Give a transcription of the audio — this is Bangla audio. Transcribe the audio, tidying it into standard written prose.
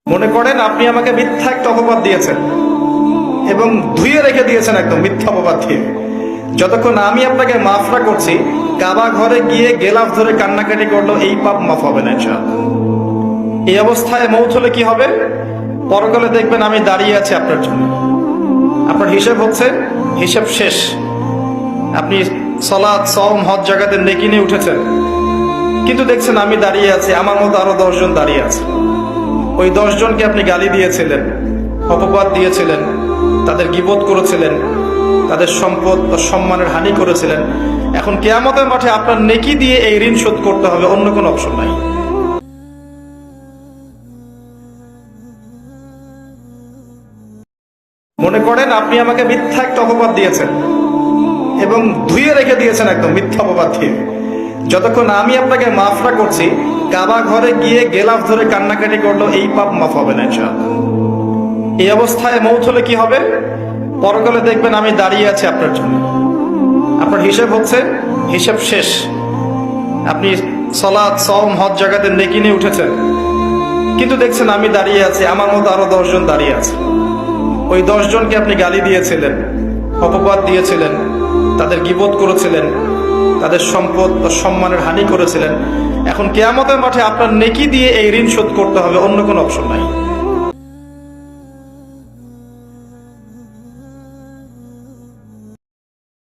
মনে করেন আপনি আমাকে মিথ্যা একটা অপবাদ দিয়েছেন এবং ধুয়ে রেখে দিয়েছেন একদম মিথ্যা অপবাদ দিয়ে। যতক্ষণ আমি আপনাকে মাফ না করছি, কাবা ঘরে গিয়ে গেলাফ ধরে কান্নাকাটি করলো, এই পাপ মাফ হবে না ইনশাআল্লাহ। এই অবস্থায় মৌত হলে কি হবে? পরকালে দেখবেন আমি দাঁড়িয়ে আছি আপনার জন্য। আপনার হিসেব হচ্ছে, হিসেব শেষ। আপনি সালাত, সওম, হজ জাকাতের নেকি নিয়ে উঠেছেন, কিন্তু দেখছেন আমি দাঁড়িয়ে আছি, আমার মতো আরো 10 জন দাঁড়িয়ে আছে। ওই 10 জনকে আপনি গালি দিয়েছিলেন, অপবাদ দিয়েছিলেন, তাদের গীবত করেছিলেন, তাদের সম্পদ ও সম্মানের হানি করেছিলেন। এখন কিয়ামতের মাঠে আপনার নেকি দিয়ে এই ঋণ শোধ করতে হবে, অন্য কোনো অপশন নাই। মনে করেন আপনি আমাকে মিথ্যা একটা অপবাদ দিয়েছেন এবং ধুয়ে রেখে দিয়েছেন একদম মিথ্যা অপবাদ দিয়ে। যতক্ষণ আমি আপনাকে মাফ না করছি, কাবা ঘরে গিয়ে গেলাফ ধরে কান্নাকাটি করলো, এই পাপ মাফ হবে না ইনশাআল্লাহ। এই অবস্থায় মৌত হলে কি হবে? পরকালে দেখবেন আমি দাঁড়িয়ে আছি আপনার জন্য। আপনার হিসেব হচ্ছে, হিসেব শেষ। আপনি সালাত, সওম, হজ জাকাতের নেকি নিয়ে উঠেছেন, কিন্তু দেখছেন আমি দাঁড়িয়ে আছি, আমার মতো আরো 10 জন দাঁড়িয়ে আছে। ওই 10 জনকে আপনি গালি দিয়েছিলেন, অপবাদ দিয়েছিলেন, তাদের গীবত করেছিলেন, তাদের সম্পদ ও সম্মানের হানি করেছিলেন। এখন কিয়ামতের মাঠে আপনার নেকি দিয়ে এই ঋণ শোধ করতে হবে, অন্য কোনো অপশন নাই।